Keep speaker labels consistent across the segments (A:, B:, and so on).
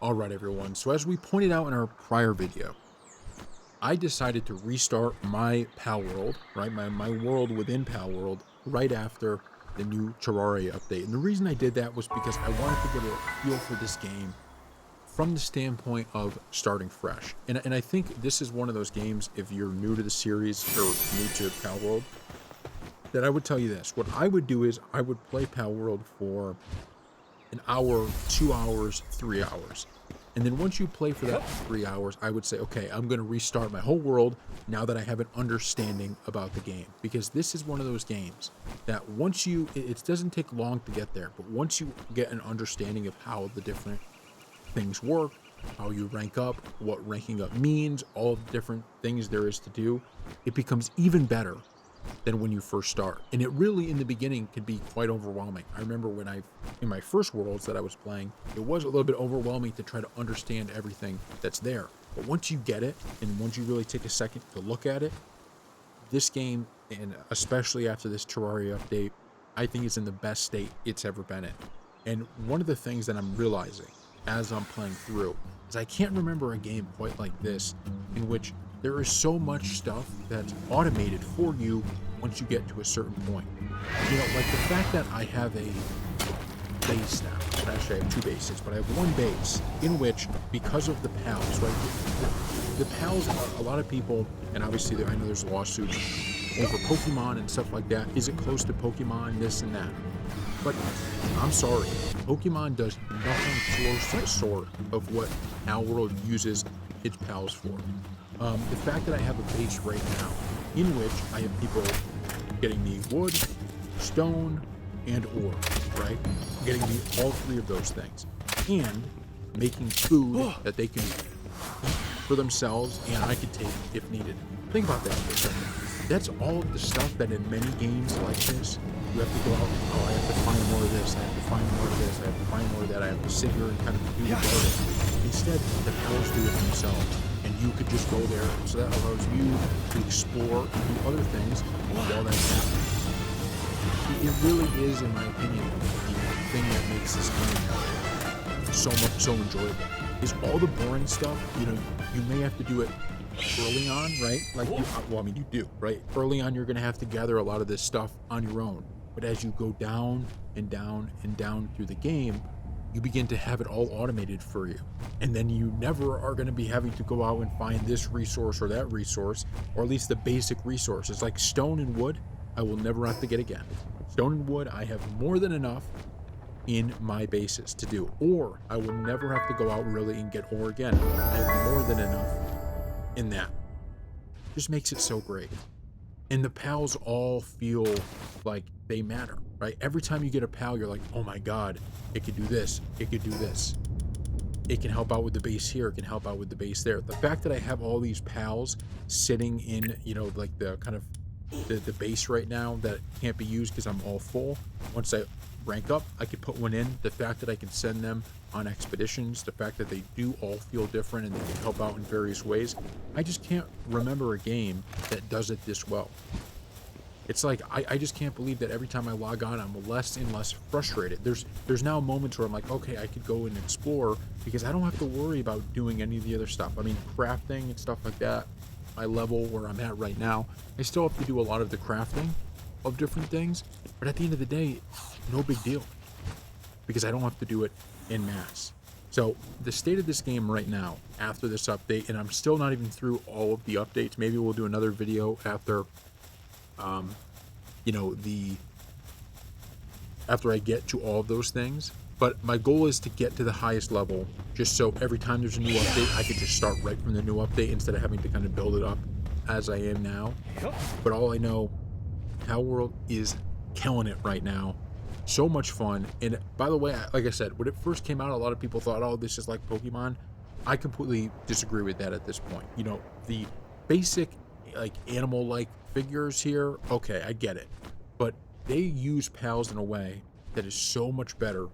A: All right, everyone. So as we pointed out in our prior video, I decided to restart my Palworld, right? My world within Palworld right after the new Terraria update. And the reason I did that was because I wanted to get a feel for this game from the standpoint of starting fresh. And I think this is one of those games, if you're new to the series or new to Palworld, that I would tell you this. What I would do is I would play Palworld for an hour, 2 hours, 3 hours. And then once you play for that 3 hours, I would say, okay, I'm going to restart my whole world now that I have an understanding about the game. Because this is one of those games that once you, it doesn't take long to get there, but once you get an understanding of how the different things work, how you rank up, what ranking up means, all the different things there is to do, it becomes even better than when you first start. And it really, in the beginning, can be quite overwhelming. I remember when in my first worlds that I was playing, it was a little bit overwhelming to try to understand everything that's there. But once you get it, and once you really take a second to look at it, this game, and especially after this Terraria update, I think it's in the best state it's ever been in. And one of the things that I'm realizing as I'm playing through is I can't remember a game quite like this in which there is so much stuff that's automated for you once you get to a certain point. You know, like the fact that I have a base now. Actually, I have two bases, but I have one base in which, because of the pals, right? The pals, a lot of people, and obviously I know there's lawsuits over Pokemon and stuff like that. Is it close to Pokemon, this and that? But I'm sorry, Pokemon does nothing close to the sort of what Palworld uses its pals for. The fact that I have a base right now in which I have people getting me wood, stone, and ore, right? Getting me all three of those things. And making food that they can eat for themselves and I could take if needed. Think about that for a second. That's all of the stuff that in many games like this, you have to go out and, oh, I have to find more of this, I have to find more of this, I have to find more of that, I have to sit here and kind of do the garden. Instead, the pals do it themselves. And you could just go there, so that allows you to explore and do other things while that's happening. It really is, in my opinion, the thing that makes this game so enjoyable. Is all the boring stuff, you know, you may have to do it early on, right? Like, you do, right? Early on, you're going to have to gather a lot of this stuff on your own. But as you go down and down and down through the game, you begin to have it all automated for you. And then you never are going to be having to go out and find this resource or that resource, or at least the basic resources. Like stone and wood, I will never have to get again. Stone and wood, I have more than enough in my bases to do. Or I will never have to go out really and get ore again. I have more than enough in that. Just makes it so great. And the pals all feel like they matter, right? Every time you get a pal, you're like, oh my God, it could do this, it could do this. It can help out with the base here, it can help out with the base there. The fact that I have all these pals sitting in, you know, like the kind of the base right now that can't be used because I'm all full. Once I rank up, I could put one in. The fact that I can send them on expeditions, the fact that they do all feel different and they can help out in various ways. I just can't remember a game that does it this well. It's like, I just can't believe that every time I log on, I'm less and less frustrated. There's now moments where I'm like, okay, I could go and explore because I don't have to worry about doing any of the other stuff. I mean, crafting and stuff like that, my level where I'm at right now, I still have to do a lot of the crafting of different things, but at the end of the day, no big deal because I don't have to do it en masse. So the state of this game right now after this update, and I'm still not even through all of the updates. Maybe we'll do another video after you know, after I get to all of those things. But my goal is to get to the highest level, just so every time there's a new update, I can just start right from the new update instead of having to kind of build it up as I am now. But all I know, Palworld is killing it right now. So much fun. And by the way, like I said, when it first came out, a lot of people thought, oh, this is like Pokemon. I completely disagree with that at this point. You know, the basic like animal-like figures here, okay, I get it. But they use pals in a way that is so much better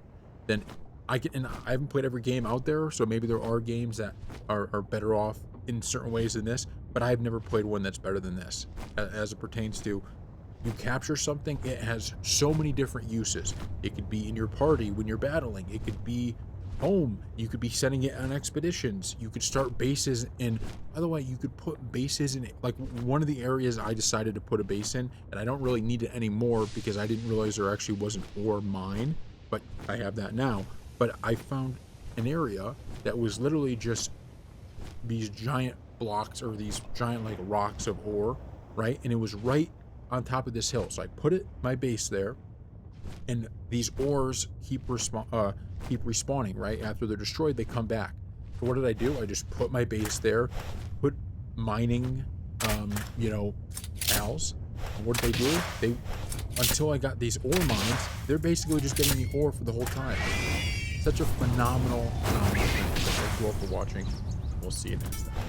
A: than I can. And I haven't played every game out there, so maybe there are games that are better off in certain ways than this, but I've never played one that's better than this as it pertains to you capture something. It has so many different uses. It could be in your party when you're battling. It could be home. You could be sending it on expeditions. You could start bases. And by the way, you could put bases in, like, one of the areas I decided to put a base in, and I don't really need it anymore because I didn't realize there actually was an ore mine, but I have that now. But I found an area that was literally just these giant blocks, or these giant like rocks of ore, right? And it was right on top of this hill. So I put my base there, and these ores keep respawning, right? After they're destroyed, they come back. So what did I do? I just put my base there, put mining, pals. And what did they do? Until I got these ore mines, they're basically just getting the ore for the whole time. Such a phenomenal thing. Thank you all for watching. We'll see you next time.